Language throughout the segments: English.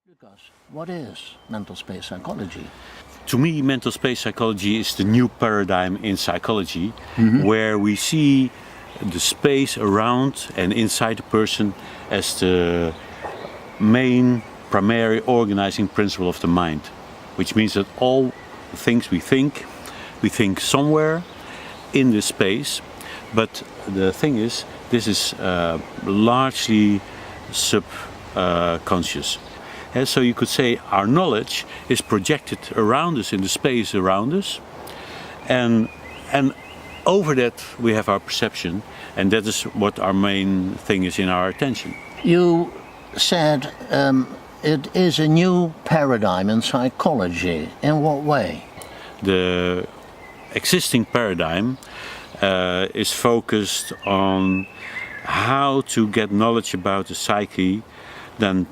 Lucas, what is mental space psychology? To me, mental space psychology is the new paradigm in psychology, where we see the space around and inside the person as the main primary organizing principle of the mind, which means that all things we think somewhere in this space, but the thing is, this is largely subconscious. So you could say our knowledge is projected around us in the space around us, and over that we have our perception, and that is what our main thing is in our attention. You said it is a new paradigm in psychology. In what way? The existing paradigm is focused on how to get knowledge about the psyche, then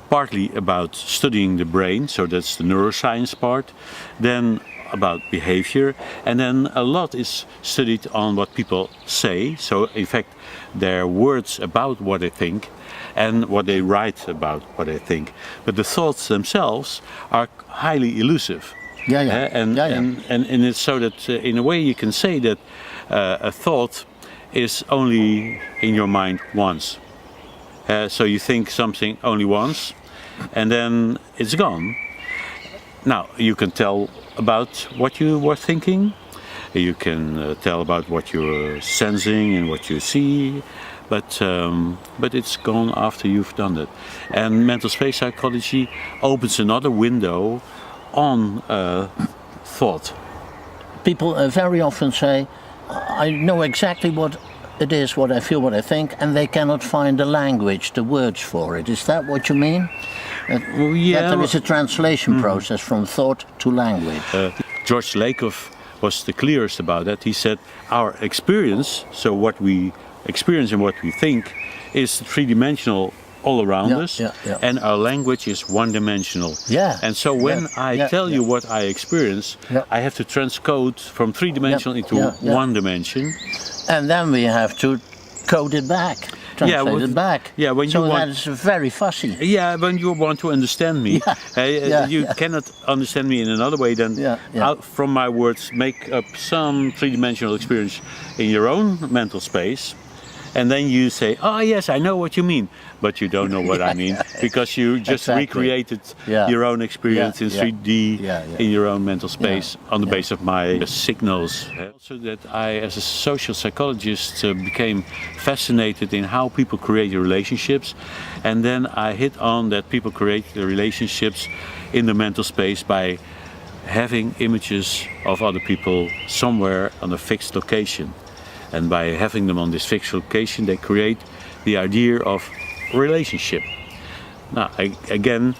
partly about studying the brain, so that's the neuroscience part, then about behavior, and then a lot is studied on what people say, so in fact their words about what they think and what they write about what they think. But the thoughts themselves are highly elusive. And it's so that in a way you can say that a thought is only in your mind once. So you think something only once, and then it's gone. Now you can tell about what you were thinking, you can tell about what you're sensing and what you see, but it's gone after you've done that. And mental space psychology opens another window on thought. People very often say, I know exactly what it is, what I feel, what I think, and they cannot find the language, the words for it. Is that what you mean? That there is a translation process from thought to language. George Lakoff was the clearest about that. He said our experience, so what we experience and what we think, is three-dimensional all around us, and our language is one-dimensional. And so when I tell you what I experience, I have to transcode from three-dimensional into one dimension. And then we have to code it back, translate it back. So that's very fussy. Yeah, when you want to understand me, you cannot understand me in another way than out from my words make up some three-dimensional experience in your own mental space. And then you say, oh yes, I know what you mean, but you don't know what I mean, because you just recreated your own experience in 3D in your own mental space on the basis of my signals. Also that I, as a social psychologist, became fascinated in how people create relationships, and then I hit on that people create the relationships in the mental space by having images of other people somewhere on a fixed location. And by having them on this fixed location, they create the idea of relationship. Now, again,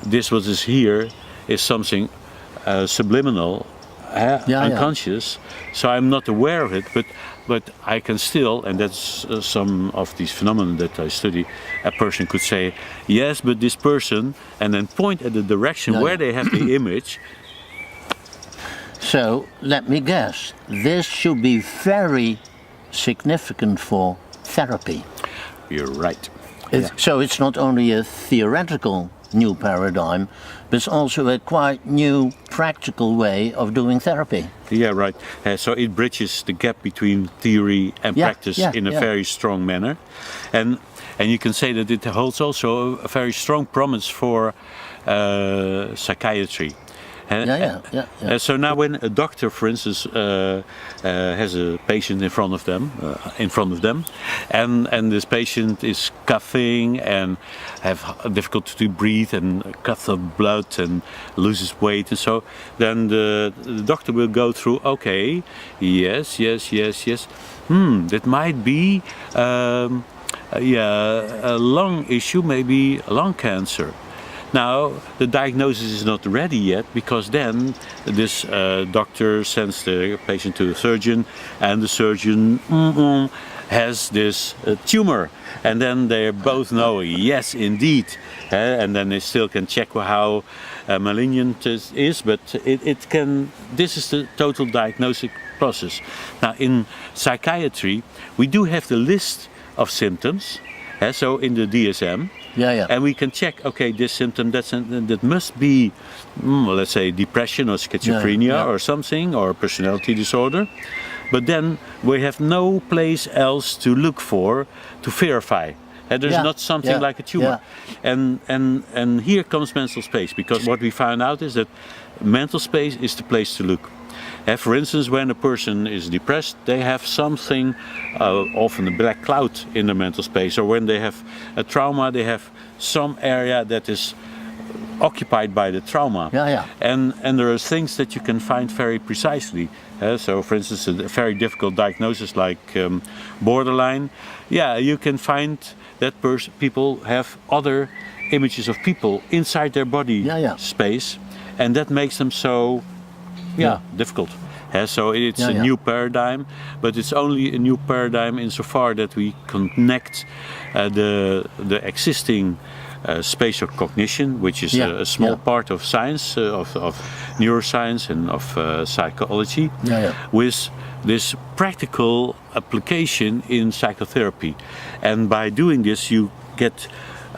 this what is here is something subliminal, unconscious. So I'm not aware of it, but I can still, and that's some of these phenomena that I study. A person could say, yes, but this person, and then point at the direction where they have the image. So, let me guess, this should be very significant for therapy. You're right. So it's not only a theoretical new paradigm, but it's also a quite new practical way of doing therapy. Yeah, right. So it bridges the gap between theory and practice in a very strong manner. And you can say that it holds also a very strong promise for psychiatry. So now when a doctor, for instance, has a patient in front of them, and this patient is coughing and have difficulty to breathe and cuts of blood and loses weight, and so then the doctor will go through, okay, yes, that might be a lung issue, maybe lung cancer. Now, the diagnosis is not ready yet, because then this doctor sends the patient to the surgeon, and the surgeon has this tumor. And then they both know, yes, indeed. And then they still can check how malignant it is, but this is the total diagnostic process. Now, in psychiatry, we do have the list of symptoms. So in the DSM, And we can check, okay, this symptom, that must be, let's say, depression or schizophrenia or something, or personality disorder. But then we have no place else to look for to verify. And there's not something like a tumor. And here comes mental space, because what we found out is that mental space is the place to look. For instance, when a person is depressed, they have something, often a black cloud in their mental space, or when they have a trauma, they have some area that is occupied by the trauma. And there are things that you can find very precisely. So, for instance, a very difficult diagnosis like borderline. You can find that people have other images of people inside their body space, and that makes them so difficult. So it's a new paradigm, but it's only a new paradigm insofar that we connect the existing spatial cognition, which is a small part of science, of neuroscience and of psychology, with this practical application in psychotherapy. And by doing this, you get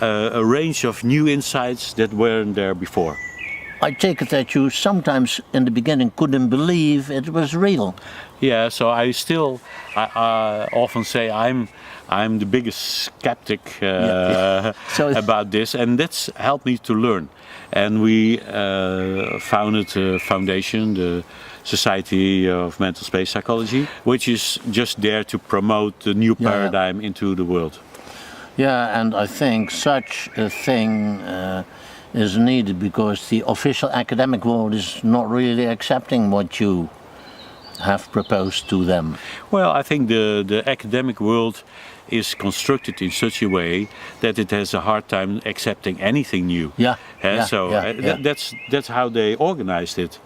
a range of new insights that weren't there before. I take it that you sometimes in the beginning couldn't believe it was real. So I often say I'm the biggest skeptic about this, and that's helped me to learn. And we founded a foundation, the Society of Mental Space Psychology, which is just there to promote the new paradigm into the world. And I think such a thing is needed, because the official academic world is not really accepting what you have proposed to them. Well, I think the academic world is constructed in such a way that it has a hard time accepting anything new. That's how they organized it.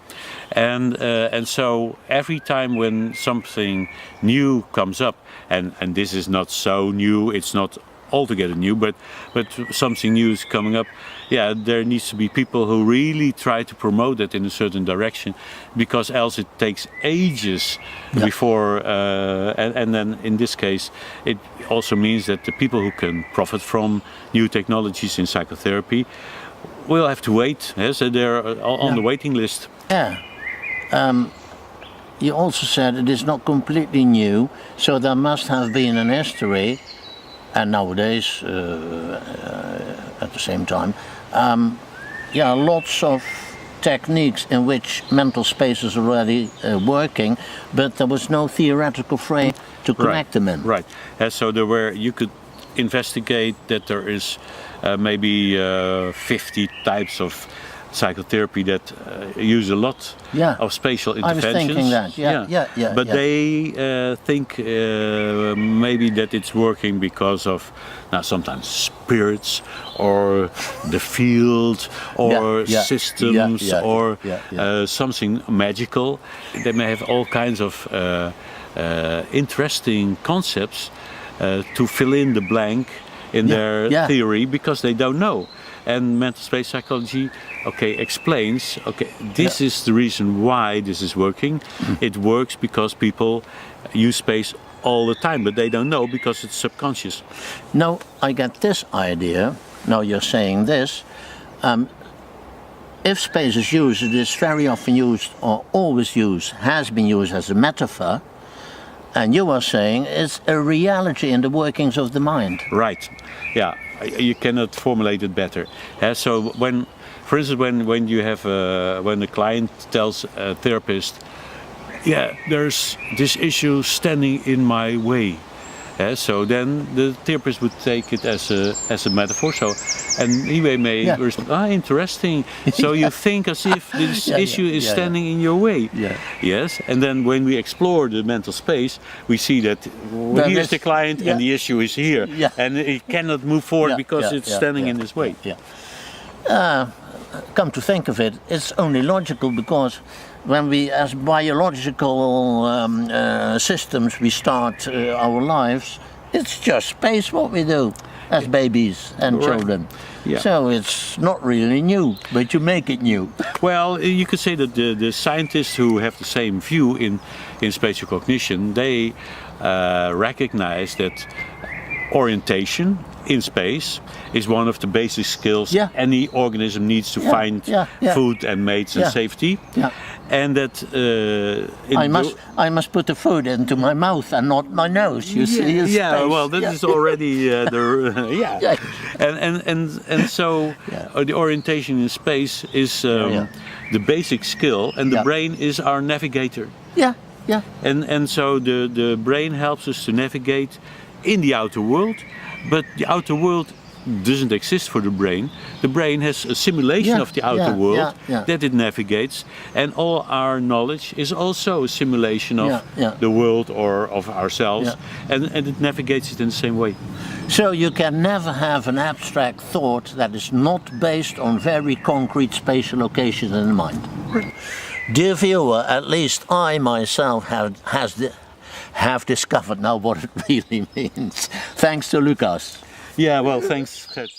And so every time when something new comes up, and this is not so new, it's not altogether new, but something new is coming up, there needs to be people who really try to promote it in a certain direction, because else it takes ages before, and then in this case it also means that the people who can profit from new technologies in psychotherapy will have to wait, so they're on the waiting list. You also said it is not completely new, so there must have been an history. And nowadays, at the same time, lots of techniques in which mental space is already working, but there was no theoretical frame to connect them in. So you could investigate that there is maybe 50 types of psychotherapy that use a lot of spatial interventions. I was thinking that, But they think maybe that it's working because of sometimes spirits, or the field, or systems, or something magical. They may have all kinds of interesting concepts to fill in the blank in their theory, because they don't know. And mental space psychology, explains, this is the reason why this is working. It works because people use space all the time, but they don't know because it's subconscious. Now I get this idea, now you're saying this, if space is used, it is very often used, or always used, has been used as a metaphor, and you are saying it's a reality in the workings of the mind. You cannot formulate it better. So when, for instance, when you have when the client tells a therapist, there's this issue standing in my way, so then the therapist would take it as a metaphor. So, and he may respond, interesting. So you think as if this issue is standing in your way. Yes. And then when we explore the mental space, we see that here's the client and the issue is here, and it cannot move forward because it's standing in this way. Come to think of it, it's only logical, because when we, as biological systems, we start our lives, it's just space what we do as babies and children. So it's not really new, but you make it new. Well, you could say that the scientists who have the same view in spatial cognition, they recognize that orientation in space is one of the basic skills any organism needs to find food and mates and safety. And that I must put the food into my mouth and not my nose. You see, in space. Well, this is already and so the orientation in space is the basic skill, and the brain is our navigator. And so the brain helps us to navigate in the outer world, but the outer world doesn't exist for the brain. The brain has a simulation of the outer world that it navigates, and all our knowledge is also a simulation of the world or of ourselves, and it navigates it in the same way. So you can never have an abstract thought that is not based on very concrete spatial locations in the mind. Dear viewer, at least I myself have discovered now what it really means. Thanks to Lucas. Yeah, well, thanks, Gert.